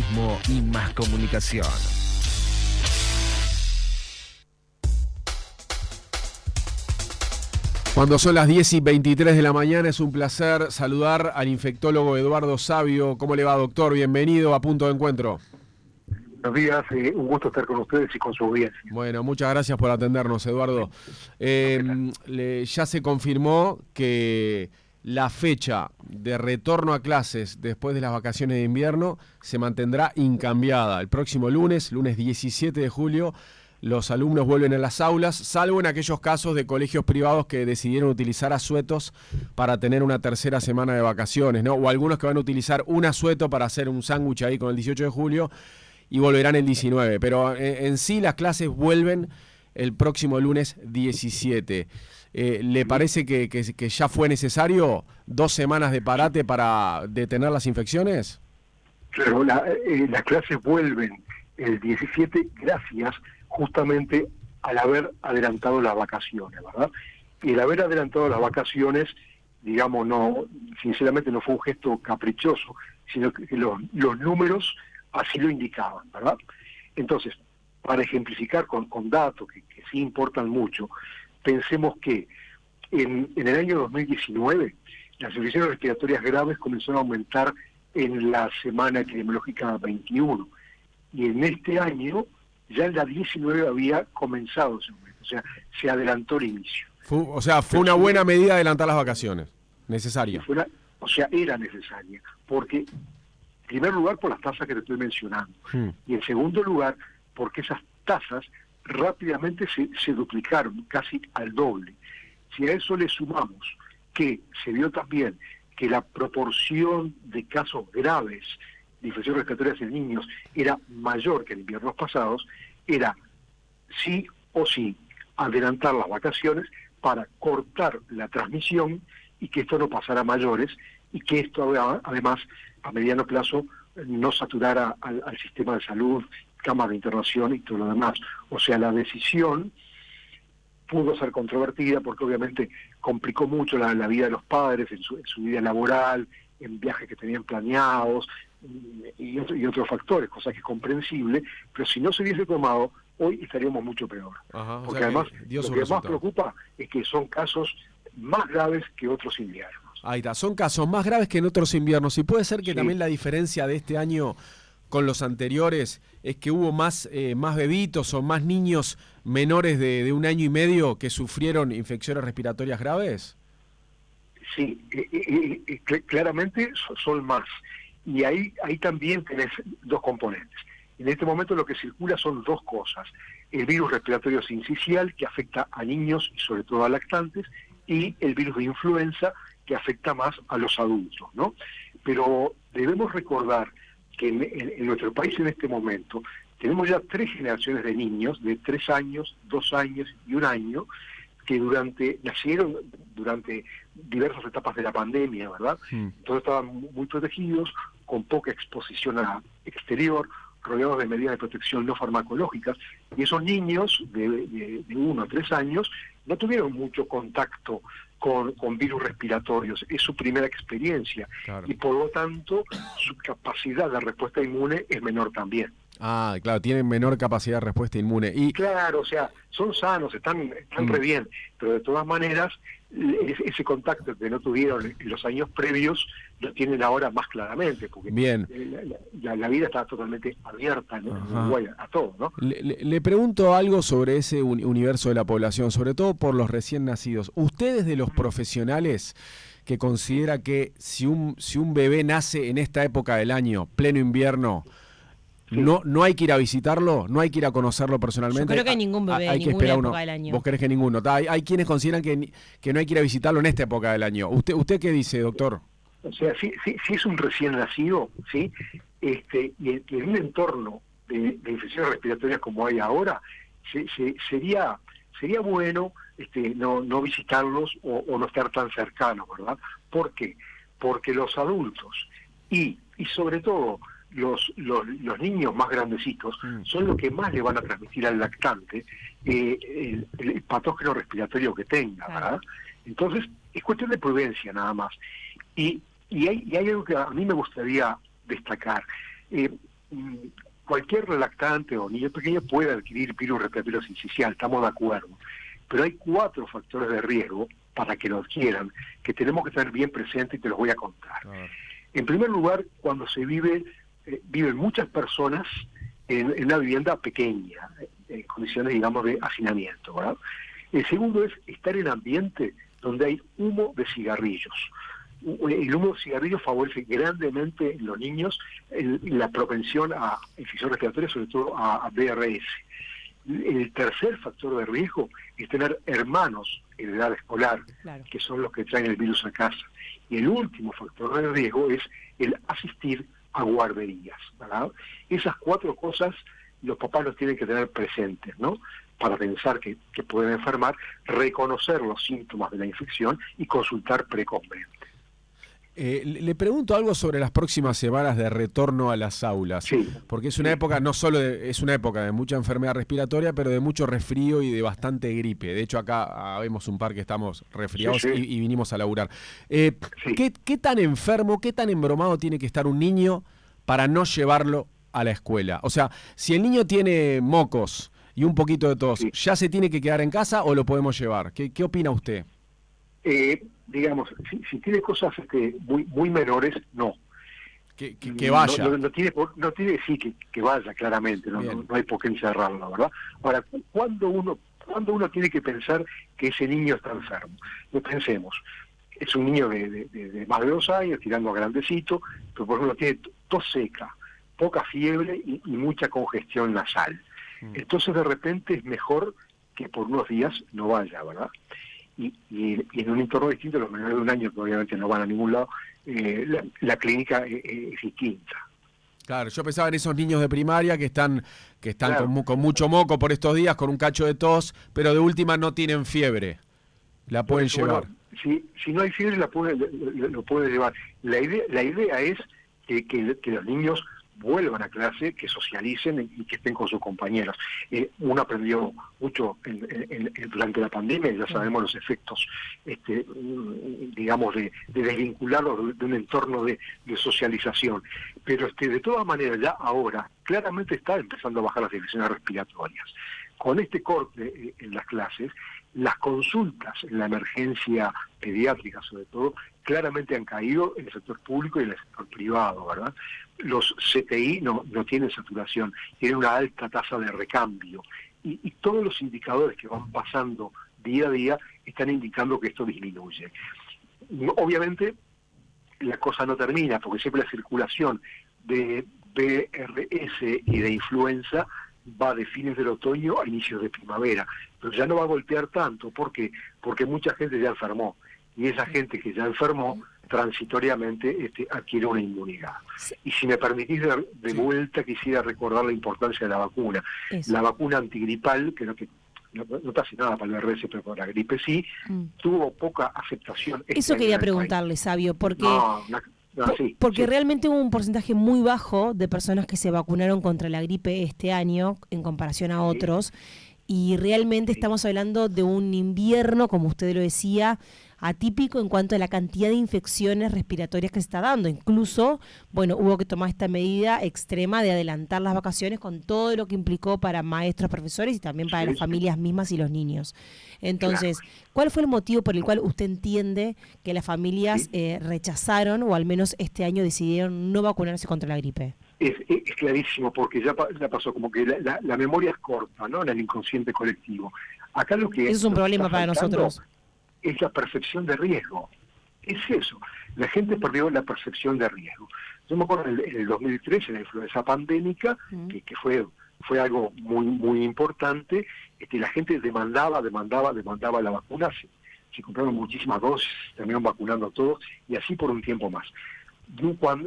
periodismo y más comunicación. Cuando son las 10:23 de la mañana es un placer saludar al infectólogo Eduardo Savio. ¿Cómo le va, doctor? Bienvenido a Punto de Encuentro. Buenos días, un gusto estar con ustedes y con su audiencia. Bueno, muchas gracias por atendernos, Eduardo. Ya se confirmó que la fecha de retorno a clases después de las vacaciones de invierno se mantendrá incambiada. El próximo lunes 17 de julio, los alumnos vuelven a las aulas, salvo en aquellos casos de colegios privados que decidieron utilizar asuetos para tener una tercera semana de vacaciones, ¿no? O algunos que van a utilizar un asueto para hacer un sándwich ahí con el 18 de julio y volverán el 19. Pero en sí las clases vuelven el próximo lunes 17. ¿Le parece que ya fue necesario 2 semanas de parate para detener las infecciones? Claro, las clases vuelven el 17 gracias justamente al haber adelantado las vacaciones, ¿verdad? Y el haber adelantado las vacaciones, digamos, sinceramente no fue un gesto caprichoso, sino que los números así lo indicaban, ¿verdad? Entonces, para ejemplificar con datos que sí importan mucho, pensemos que en el año 2019 las infecciones respiratorias graves comenzaron a aumentar en la semana epidemiológica 21, y en este año ya en la 19 había comenzado ese aumento, o sea, se adelantó el inicio. Fue una buena medida adelantar las vacaciones, necesaria. Era necesaria, porque en primer lugar por las tasas que te estoy mencionando, y en segundo lugar porque esas tasas rápidamente se duplicaron, casi al doble. Si a eso le sumamos que se vio también que la proporción de casos graves de infecciones respiratorias en niños era mayor que en inviernos pasados, era sí o sí adelantar las vacaciones para cortar la transmisión y que esto no pasara a mayores, y que esto además a mediano plazo no saturara al sistema de salud, camas de internación y todo lo demás. O sea, la decisión pudo ser controvertida porque obviamente complicó mucho la vida de los padres en su vida laboral, en viajes que tenían planeados y otros factores, cosa que es comprensible, pero si no se hubiese tomado, hoy estaríamos mucho peor. Porque además lo que más preocupa es que son casos más graves que otros inviernos. Ahí está, son casos más graves que en otros inviernos, y puede ser que también la diferencia de este año con los anteriores es que hubo más bebitos o más niños menores de 1 año y medio que sufrieron infecciones respiratorias graves. Sí, claramente son más. Y ahí también tenés dos componentes. En este momento lo que circula son dos cosas: el virus respiratorio sincicial, que afecta a niños y sobre todo a lactantes, y el virus de influenza, que afecta más a los adultos, ¿no? Pero debemos recordar que en nuestro país en este momento tenemos ya 3 generaciones de niños de 3 años, 2 años y 1 año, que nacieron durante diversas etapas de la pandemia, ¿verdad? Entonces estaban muy protegidos, con poca exposición exterior, rodeados de medidas de protección no farmacológicas, y esos niños de 1 a 3 años no tuvieron mucho contacto con virus respiratorios, es su primera experiencia, claro. Y por lo tanto su capacidad de respuesta inmune es menor también. Ah, claro, tienen menor capacidad de respuesta inmune. Claro, o sea, son sanos, están re bien, pero de todas maneras ese contacto que no tuvieron en los años previos lo tienen ahora más claramente, porque bien. La vida está totalmente abierta, ¿no? En Uruguay a todo, ¿no? Le pregunto algo sobre ese universo de la población, sobre todo por los recién nacidos. ¿Ustedes, de los profesionales que considera que si un bebé nace en esta época del año, pleno invierno, no hay que ir a visitarlo, no hay que ir a conocerlo personalmente? Yo creo que ningún bebé, hay que ninguna esperar época del año. ¿Vos crees que ninguno? Hay quienes consideran que no hay que ir a visitarlo en esta época del año. ¿Usted qué dice, doctor? O sea, si es un recién nacido, ¿sí? Y en un entorno de infecciones respiratorias como hay ahora, sería bueno no visitarlos o no estar tan cercanos, ¿verdad? ¿Por qué? Porque los adultos y sobre todo los niños más grandecitos son los que más le van a transmitir al lactante el patógeno respiratorio que tenga, ¿verdad? Entonces, es cuestión de prudencia nada más. Y hay algo que a mí me gustaría destacar. cualquier lactante o niño pequeño puede adquirir virus respiratorio sincicial, estamos de acuerdo. Pero hay 4 factores de riesgo para que lo adquieran, que tenemos que tener bien presentes y te los voy a contar. En primer lugar, cuando se viven muchas personas en una vivienda pequeña, en condiciones, digamos, de hacinamiento, ¿verdad? El segundo es estar en ambiente donde hay humo de cigarrillos. El humo de cigarrillos favorece grandemente en los niños la propensión a infección respiratoria, sobre todo a BRS. El tercer factor de riesgo es tener hermanos en edad escolar, claro, que son los que traen el virus a casa. Y el último factor de riesgo es el asistir a guarderías, ¿verdad? Esas 4 cosas los papás los tienen que tener presentes, ¿no? Para pensar que pueden enfermar, reconocer los síntomas de la infección y consultar precozmente. Le pregunto algo sobre las próximas semanas de retorno a las aulas, sí, porque es una época, no solo es una época de mucha enfermedad respiratoria, pero de mucho resfrío y de bastante gripe. De hecho, acá vemos un par que estamos resfriados, sí. Y vinimos a laburar. Sí. ¿Qué tan enfermo, qué tan embromado tiene que estar un niño para no llevarlo a la escuela? O sea, si el niño tiene mocos y un poquito de tos, sí, ¿ya se tiene que quedar en casa o lo podemos llevar? ¿Qué opina usted? Digamos, si tiene cosas muy menores, no. Que vaya. No tiene sí, que vaya, claramente, no hay por qué encerrarlo, ¿verdad? Ahora, ¿cuándo uno tiene que pensar que ese niño está enfermo? No pensemos, es un niño de más de 2 años, tirando a grandecito, pero por ejemplo tiene tos seca, poca fiebre y mucha congestión nasal. Entonces de repente es mejor que por unos días no vaya, ¿verdad? Y en un entorno distinto, los menores de 1 año que obviamente no van a ningún lado, la clínica es distinta. Claro, yo pensaba en esos niños de primaria que están claro, con mucho moco por estos días, con un cacho de tos, pero de última no tienen fiebre. La pueden llevar. Bueno, si no hay fiebre, lo puede llevar. La idea es que los niños vuelvan a clase, que socialicen y que estén con sus compañeros. Uno aprendió mucho durante la pandemia, ya sabemos los efectos, digamos, de desvincularlos de un entorno de socialización. Pero de todas maneras, ya ahora, claramente está empezando a bajar las infecciones respiratorias. Con este corte en las clases, las consultas en la emergencia pediátrica, sobre todo, claramente han caído en el sector público y en el sector privado, ¿verdad? Los CTI no tienen saturación, tienen una alta tasa de recambio. Y todos los indicadores que van pasando día a día están indicando que esto disminuye. Obviamente, la cosa no termina, porque siempre la circulación de BRS y de influenza va de fines del otoño a inicios de primavera, pero ya no va a golpear tanto. ¿Por qué? Porque mucha gente ya enfermó, y esa gente que ya enfermó transitoriamente adquiere una inmunidad. Sí. Y si me permitís de vuelta, quisiera recordar la importancia de la vacuna. Eso. La vacuna antigripal, que no te hace nada para el BRS, pero para la gripe sí, tuvo poca aceptación. Eso quería preguntarle, Sabio, porque... Porque realmente hubo un porcentaje muy bajo de personas que se vacunaron contra la gripe este año en comparación a otros, y realmente estamos hablando de un invierno, como usted lo decía, atípico en cuanto a la cantidad de infecciones respiratorias que se está dando. Incluso, bueno, hubo que tomar esta medida extrema de adelantar las vacaciones con todo lo que implicó para maestros, profesores y también para las familias mismas y los niños. Entonces, ¿cuál fue el motivo por el cual usted entiende que las familias rechazaron o al menos este año decidieron no vacunarse contra la gripe? Es clarísimo, porque ya pasó, como que la memoria es corta, ¿no? En el inconsciente colectivo. Acá lo que eso es un problema para nosotros. Es la percepción de riesgo. Es eso. La gente perdió la percepción de riesgo. Yo me acuerdo en el 2013, en la influenza pandémica, que fue algo muy importante, la gente demandaba la vacuna, se compraron muchísimas dosis, terminaron vacunando a todos, y así por un tiempo más.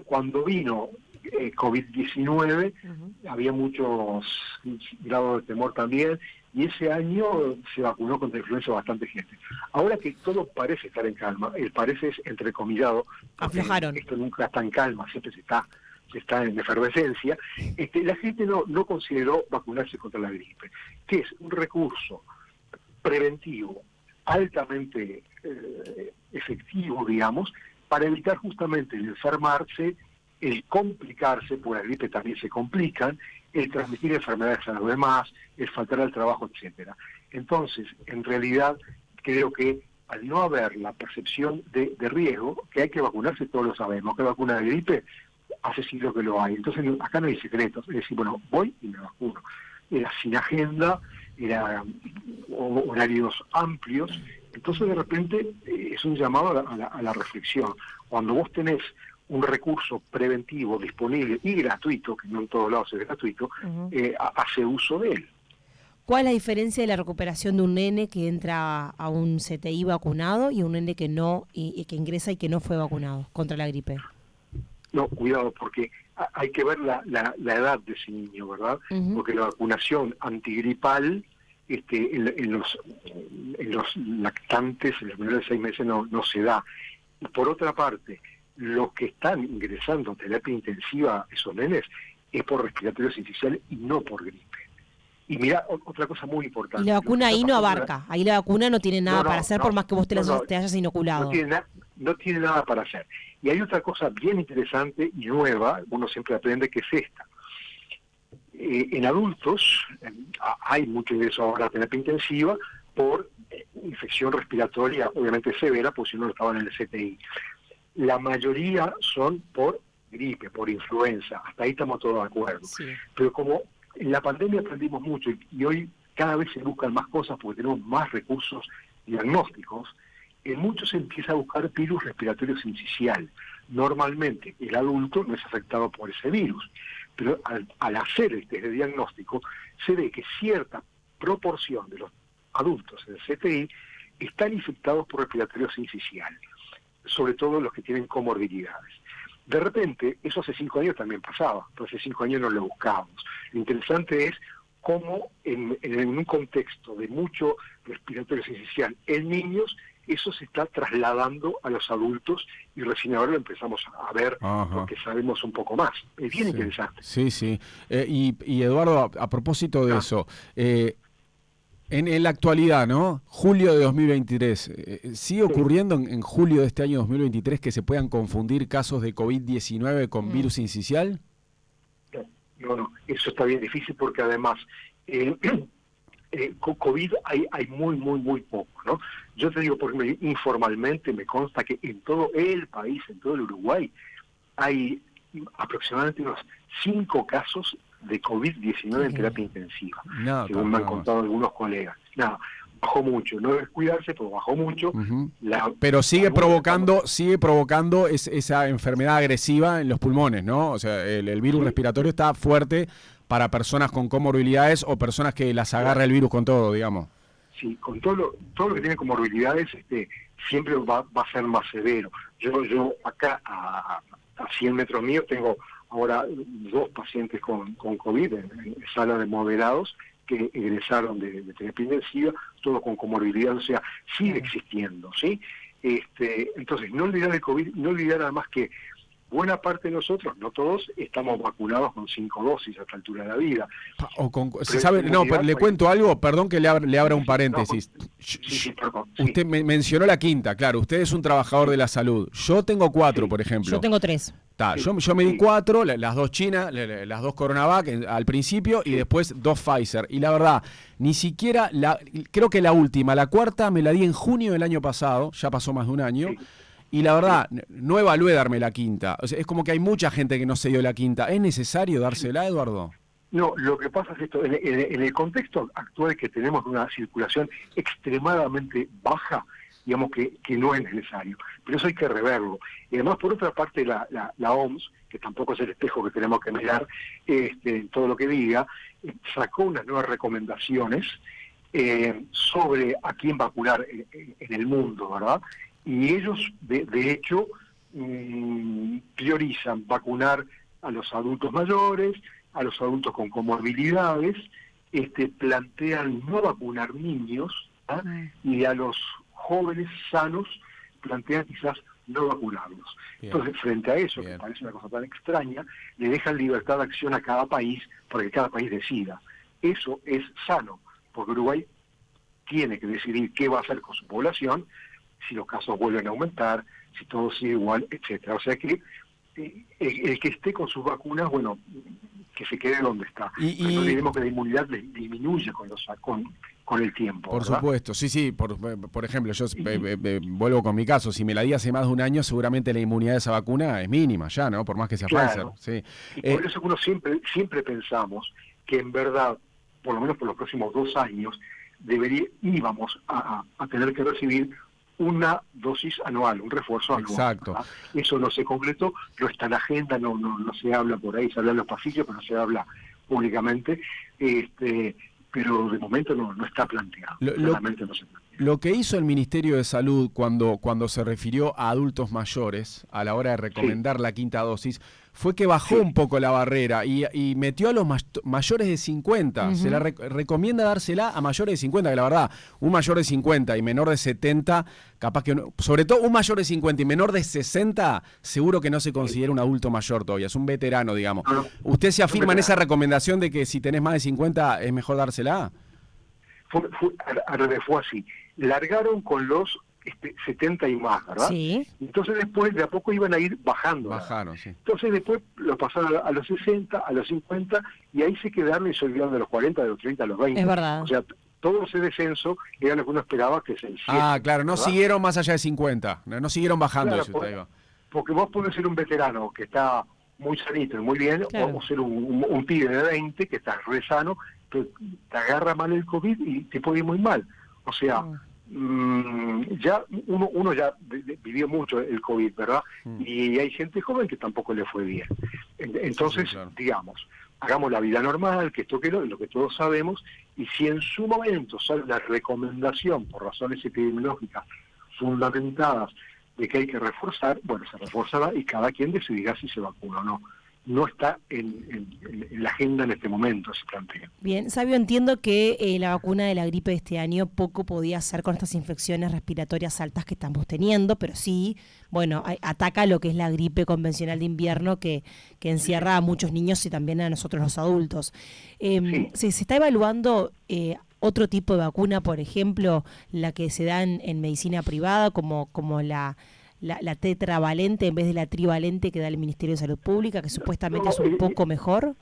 Cuando vino COVID-19, había muchos grados de temor también, y ese año se vacunó contra influenza bastante gente. Ahora que todo parece estar en calma, el parece es entrecomillado, aflojaron. Esto nunca está en calma, siempre se está en efervescencia. La gente no consideró vacunarse contra la gripe, que es un recurso preventivo altamente efectivo, digamos, para evitar justamente el enfermarse el complicarse, porque la gripe también se complican, el transmitir enfermedades a los demás, el faltar al trabajo, etcétera. Entonces, en realidad, creo que al no haber la percepción de riesgo, que hay que vacunarse, todos lo sabemos, que vacuna de gripe, hace siglos que lo hay. Entonces, acá no hay secretos, es decir, bueno, voy y me vacuno. Era sin agenda, era horarios amplios, entonces de repente es un llamado a la reflexión. Cuando vos tenés un recurso preventivo disponible y gratuito, que no en todos lados es gratuito, hace uso de él. ¿Cuál es la diferencia de la recuperación de un nene que entra a un CTI vacunado y un nene que no, y que ingresa y que no fue vacunado contra la gripe? No, cuidado, porque hay que ver la edad de ese niño, ¿verdad? Porque la vacunación antigripal en los lactantes, en los menores de 6 meses, no se da. Y por otra parte, los que están ingresando a terapia intensiva, esos nenes, es por respiratorio sincicial y no por gripe. Y mira, otra cosa muy importante. Y la vacuna ahí no abarca, ahí la vacuna no tiene nada para hacer por más que vos te hayas inoculado. No tiene nada para hacer. Y hay otra cosa bien interesante y nueva, uno siempre aprende, que es esta. En adultos hay mucho ingreso ahora a terapia intensiva por infección respiratoria, obviamente severa, porque si no estaban en el CTI. La mayoría son por gripe, por influenza, hasta ahí estamos todos de acuerdo. Sí. Pero como en la pandemia aprendimos mucho y hoy cada vez se buscan más cosas porque tenemos más recursos diagnósticos, en muchos se empieza a buscar virus respiratorio sincicial. Normalmente el adulto no es afectado por ese virus, pero al hacer el test de diagnóstico se ve que cierta proporción de los adultos en el CTI están infectados por respiratorio sincicial, sobre todo los que tienen comorbilidades. De repente, eso hace 5 años también pasaba, pero hace 5 años no lo buscábamos. Lo interesante es cómo en un contexto de mucho respiratorio sincicial en niños, eso se está trasladando a los adultos y recién ahora lo empezamos a ver. Ajá. Porque sabemos un poco más. Es bien interesante. Sí, sí. Y Eduardo, a propósito de eso, en la actualidad, ¿no? Julio de 2023, ¿sigue ocurriendo en julio de este año 2023 que se puedan confundir casos de COVID-19 con virus sincicial? No, eso está bien difícil porque además con COVID hay muy poco, ¿no? Yo te digo, por ejemplo, informalmente me consta que en todo el país, en todo el Uruguay, hay aproximadamente unos 5 casos de COVID-19 en terapia intensiva, según me han contado algunos colegas. Nada, bajó mucho, no debe cuidarse, pero bajó mucho. Pero sigue provocando esa enfermedad agresiva en los pulmones, ¿no? O sea, el virus respiratorio está fuerte para personas con comorbilidades o personas que las agarra el virus con todo, digamos. Sí, con todo lo que tiene comorbilidades siempre va a ser más severo. Yo acá a 100 metros míos tengo ahora 2 pacientes con COVID en sala de moderados que egresaron de terapia intensiva, todos con comorbilidad, o sea, sigue existiendo, ¿sí? Entonces, no olvidar el COVID, no olvidar además que buena parte de nosotros, no todos, estamos vacunados con 5 dosis a esta altura de la vida. ¿Se sabe? No, pero le cuento algo, perdón que le abra un paréntesis. Perdón. Usted mencionó la quinta, claro, usted es un trabajador de la salud. Yo tengo 4, por ejemplo. Yo tengo 3. Yo me di 4, las 2 chinas, las 2 CoronaVac al principio y después 2 Pfizer. Y la verdad, ni siquiera, creo que la última, la cuarta, me la di en junio del año pasado, ya pasó más de un año. Sí. Y la verdad, no evalué darme la quinta. O sea, es como que hay mucha gente que no se dio la quinta. ¿Es necesario dársela, Eduardo? No, lo que pasa es esto, en el contexto actual que tenemos una circulación extremadamente baja, digamos que no es necesario, pero eso hay que reverlo. Y además, por otra parte, la OMS, que tampoco es el espejo que tenemos que mirar en todo lo que diga, sacó unas nuevas recomendaciones sobre a quién vacunar en el mundo, ¿verdad? Y ellos, de hecho, priorizan vacunar a los adultos mayores, a los adultos con comorbilidades, plantean no vacunar niños, y a los jóvenes sanos plantean quizás no vacunarlos. Bien. Entonces, frente a eso, que parece una cosa tan extraña, le dejan libertad de acción a cada país para que cada país decida. Eso es sano, porque Uruguay tiene que decidir qué va a hacer con su población, si los casos vuelven a aumentar, si todo sigue igual, etcétera. O sea que el que esté con sus vacunas, bueno, que se quede donde está. Pero no olvidemos que la inmunidad disminuye con el tiempo. Por ¿verdad? supuesto, sí. Por ejemplo, yo vuelvo con mi caso. Si me la di hace más de un año, seguramente la inmunidad de esa vacuna es mínima ya, ¿no? Por más que sea Claro. Pfizer. Sí. Y por eso uno siempre pensamos que en verdad, por lo menos por los próximos 2 años, íbamos a tener que recibir una dosis anual, un refuerzo anual. Exacto. ¿verdad? Eso no se concretó, no está en la agenda, no se habla por ahí, se habla en los pasillos, pero no se habla públicamente, pero de momento no está planteado. Claramente no se plantea. Lo que hizo el Ministerio de Salud cuando se refirió a adultos mayores a la hora de recomendar la 5ª dosis fue que bajó un poco la barrera y metió a los mayores de 50. Se la recomienda dársela a mayores de 50, que la verdad, un mayor de 50 y menor de 70, capaz que no, sobre todo un mayor de 50 y menor de 60, seguro que no se considera un adulto mayor todavía, es un veterano, digamos. ¿Usted se afirma en esa recomendación de que si tenés más de 50 es mejor dársela? Fue así. Largaron con los 70 y más, ¿verdad? Sí. Entonces después de a poco iban a ir bajando. Bajaron, sí. Entonces después lo pasaron a los 60, a los 50, y ahí se quedaron y se olvidaron de los 40, de los 30, de los 20. Es verdad. O sea, todo ese descenso era lo que uno esperaba que se hiciera. Claro, no siguieron más allá de 50, no siguieron bajando. Claro, eso, porque vos podés ser un veterano que está muy sanito y muy bien, claro, o ser un pibe de 20 que está re sano, que te agarra mal el COVID y te puede ir muy mal. O sea, ya uno ya vivió mucho el COVID, ¿verdad? Y hay gente joven que tampoco le fue bien. Entonces, claro, digamos, hagamos la vida normal, que esto que lo que todos sabemos, y si en su momento sale la recomendación por razones epidemiológicas fundamentadas de que hay que reforzar, bueno, se reforzará y cada quien decidirá si se vacuna o no. No está en la agenda en este momento, se plantea. Bien, Sabio, entiendo que la vacuna de la gripe de este año poco podía hacer con estas infecciones respiratorias altas que estamos teniendo, pero sí, bueno, ataca lo que es la gripe convencional de invierno que encierra a muchos niños y también a nosotros los adultos. ¿Se está evaluando otro tipo de vacuna, por ejemplo, la que se da en medicina privada, como la tetravalente en vez de la trivalente que da el Ministerio de Salud Pública, que supuestamente es un poco mejor?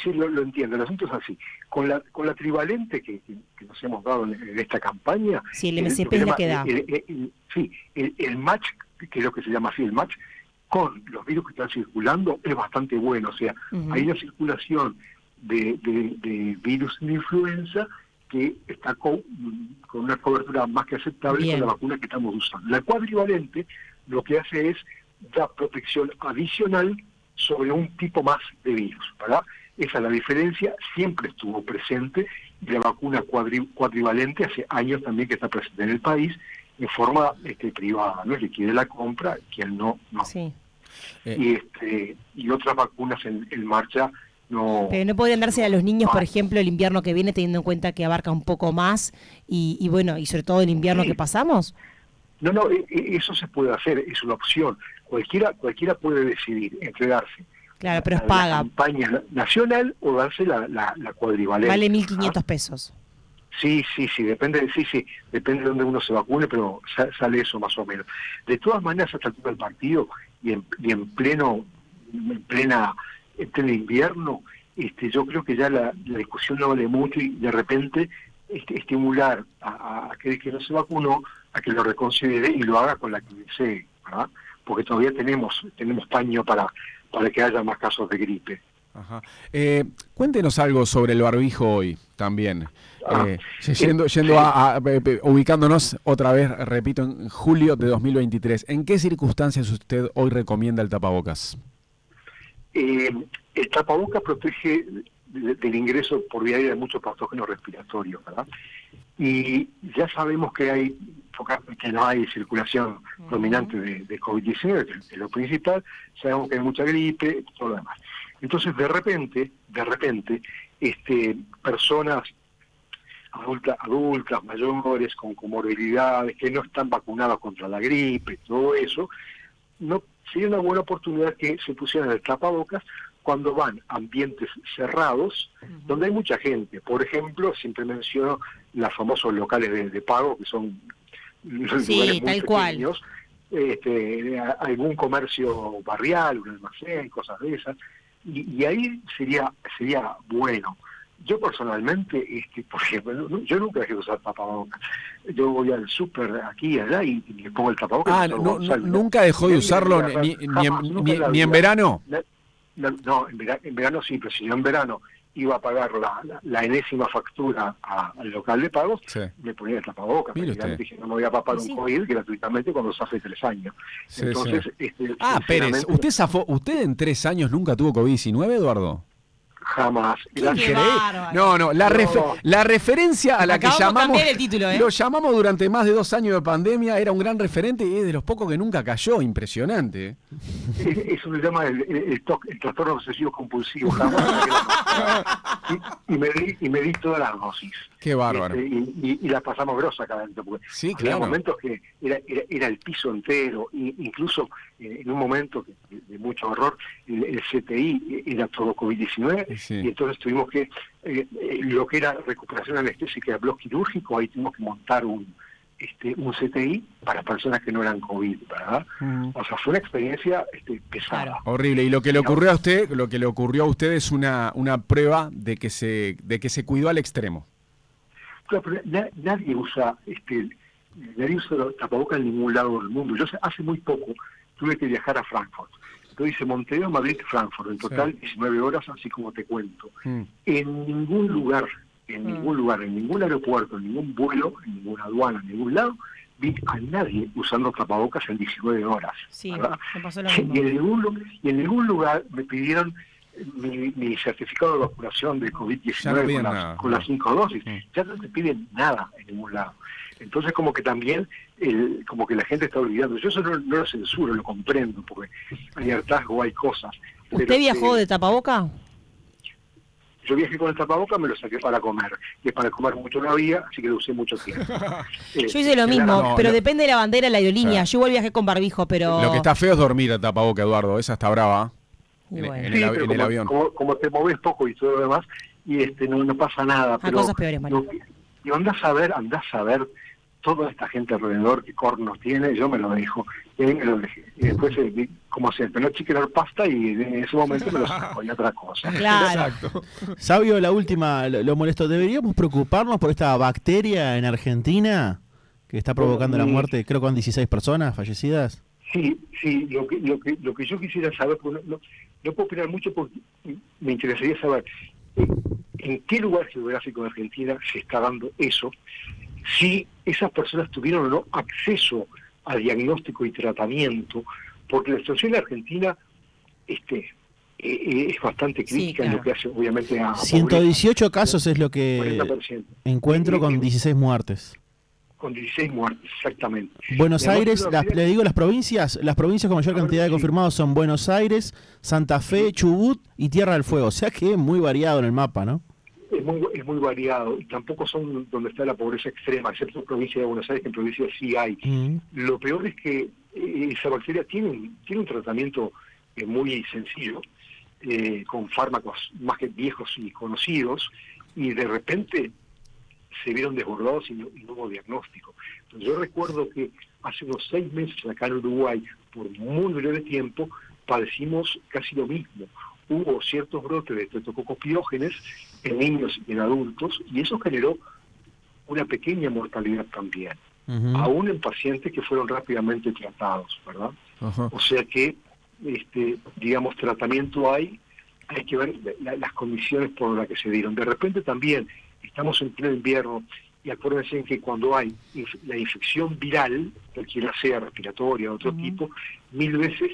Sí, lo entiendo. El asunto es así. Con la trivalente que nos hemos dado en esta campaña... Sí, el MSP es la que da. El match, que es lo que se llama así, el match, con los virus que están circulando es bastante bueno. O sea, hay una circulación de virus de influenza que está con una cobertura más que aceptable con la vacuna que estamos usando. La cuadrivalente lo que hace es dar protección adicional sobre un tipo más de virus, ¿verdad? Esa es la diferencia, siempre estuvo presente, y la vacuna cuadrivalente hace años también que está presente en el país en forma privada, ¿no? El que quiere la compra, quien no. Sí. Y otras vacunas en marcha. No, pero no podrían darse a los niños, por ejemplo, el invierno que viene, teniendo en cuenta que abarca un poco más y bueno, y sobre todo el invierno que pasamos. No, eso se puede hacer, es una opción. Cualquiera puede decidir entre darse. Claro, pero es paga. La campaña nacional o darse la cuadrivalente. Vale 1.500 pesos. Sí, depende de dónde uno se vacune, pero sale eso más o menos. De todas maneras, hasta el punto del partido y en pleno invierno, yo creo que ya la discusión no vale mucho y de repente estimular a aquel que no se vacunó a que lo reconsidere y lo haga con la que desee, ¿verdad? Porque todavía tenemos paño para que haya más casos de gripe. Ajá. Cuéntenos algo sobre el barbijo hoy también. Ubicándonos otra vez, repito, en julio de 2023. ¿En qué circunstancias usted hoy recomienda el tapabocas? El tapabocas protege del ingreso por vía aérea de muchos patógenos respiratorios, ¿verdad? Y ya sabemos que no hay circulación dominante de COVID-19, que es lo principal. Sabemos que hay mucha gripe y todo lo demás. Entonces, de repente, personas adultas, mayores, con comorbilidades, que no están vacunadas contra la gripe, todo eso, no sería una buena oportunidad que se pusieran el tapabocas cuando van a ambientes cerrados, donde hay mucha gente. Por ejemplo, siempre menciono los famosos locales de pago, que son lugares muy pequeños, algún comercio barrial, un almacén, cosas de esas, y ahí sería bueno. Yo personalmente, por ejemplo, yo nunca dejé de usar tapabocas. Yo voy al súper aquí y allá y me pongo el tapabocas. ¿Nunca dejó de usarlo ni en verano? No, en verano sí, pero si yo en verano iba a pagar la enésima factura al local de pagos, me ponía el tapabocas. Dije, no me voy a papar un COVID gratuitamente cuando se hace 3 años. Entonces, Pérez, ¿usted en 3 años nunca tuvo COVID-19, Eduardo? Jamás. La referencia a la que llamamos, el título, lo llamamos durante más de 2 años de pandemia, era un gran referente y es de los pocos que nunca cayó, impresionante. Eso se llama el trastorno obsesivo compulsivo, jamás. y me di todas las dosis. Qué bárbaro. Y la pasamos grosa cada vez, porque había momentos que era el piso entero, incluso en un momento de mucho horror, el CTI era todo COVID-19, y entonces tuvimos que, lo que era recuperación anestésica de bloque quirúrgico, ahí tuvimos que montar un CTI para personas que no eran COVID, ¿verdad? O sea, fue una experiencia pesada. Claro. Horrible. Y lo que le ocurrió a usted, es una prueba de que se cuidó al extremo. Claro, pero nadie usa tapabocas en ningún lado del mundo. Yo hace muy poco tuve que viajar a Frankfurt. Entonces hice Montevideo, Madrid, Frankfurt. En total 19 horas, así como te cuento. En ningún lugar, en ningún aeropuerto, en ningún vuelo, en ninguna aduana, en ningún lado, vi a nadie usando tapabocas en 19 horas. Sí, ¿verdad? me pasó lo mismo. Y en ningún lugar me pidieron mi certificado de vacunación de COVID-19 con las 5 dosis. Ya no te piden nada en ningún lado. Entonces como que también como que la gente está olvidando. Yo eso no lo censuro, lo comprendo, porque hay hartazgo, hay cosas. ¿Usted viajó de tapaboca? Yo viajé con el tapaboca, me lo saqué para comer. Y para comer mucho no había, así que lo usé mucho tiempo. Yo hice lo mismo, pero depende de la bandera, la aerolínea. Yo igual viajé con barbijo, pero... Lo que está feo es dormir a tapaboca, Eduardo. Esa está brava. Bueno. En el avión. Como te moves poco y todo lo demás, y no pasa nada. Pero cosas peores, Mario. Y andás a ver toda esta gente alrededor que cornos tiene, yo me lo dejo, y ahí me lo dejé. Y después, como siempre, no chicken or pasta, y en ese momento me lo saco, y otra cosa. Claro. Exacto. Sabio, la última, lo molesto. ¿Deberíamos preocuparnos por esta bacteria en Argentina que está provocando la muerte, creo que con 16 personas fallecidas? Sí, lo que yo quisiera saber, no puedo opinar mucho porque me interesaría saber en qué lugar geográfico de Argentina se está dando eso, si esas personas tuvieron o no acceso a diagnóstico y tratamiento, porque la situación en Argentina es bastante crítica, en lo que hace obviamente a 118 casos es lo que 40%. Encuentro con 16 muertes. Con 16 muertes, exactamente. Buenos Aires, le digo las provincias con mayor cantidad de confirmados son Buenos Aires, Santa Fe, Chubut y Tierra del Fuego. O sea que es muy variado en el mapa, ¿no? Es muy variado, y tampoco son donde está la pobreza extrema, excepto en provincia de Buenos Aires, que en provincia sí hay. Lo peor es que esa bacteria tiene un tratamiento muy sencillo, con fármacos más que viejos y conocidos, y de repente se vieron desbordados y no hubo diagnóstico. Entonces, yo recuerdo que hace unos 6 meses acá en Uruguay, por muy breve tiempo, padecimos casi lo mismo. Hubo ciertos brotes de estreptococos piógenes en niños y en adultos, y eso generó una pequeña mortalidad también, aún en pacientes que fueron rápidamente tratados, ¿verdad? O sea que, digamos, tratamiento hay que ver las condiciones por las que se dieron. De repente también estamos en pleno invierno, y acuérdense que cuando hay la infección viral, cualquiera sea respiratoria o otro tipo, 1000 veces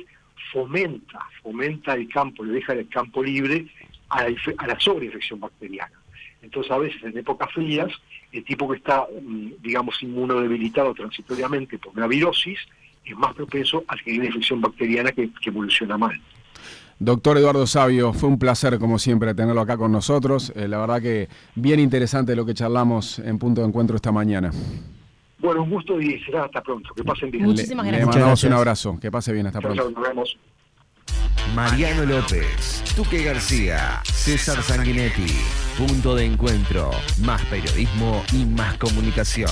fomenta el campo, le deja el campo libre a la sobreinfección bacteriana. Entonces, a veces en épocas frías, el tipo que está, digamos, inmunodebilitado transitoriamente por una virosis es más propenso a adquirir una infección bacteriana que evoluciona mal. Doctor Eduardo Sabio, fue un placer como siempre tenerlo acá con nosotros. La verdad que bien interesante lo que charlamos en Punto de Encuentro esta mañana. Bueno, un gusto y será hasta pronto. Que pasen bien. Muchísimas gracias. Le mandamos un abrazo. Que pase bien. Hasta pronto. Nos vemos. Mariano López, Tuque García, César Sanguinetti. Punto de Encuentro. Más periodismo y más comunicación.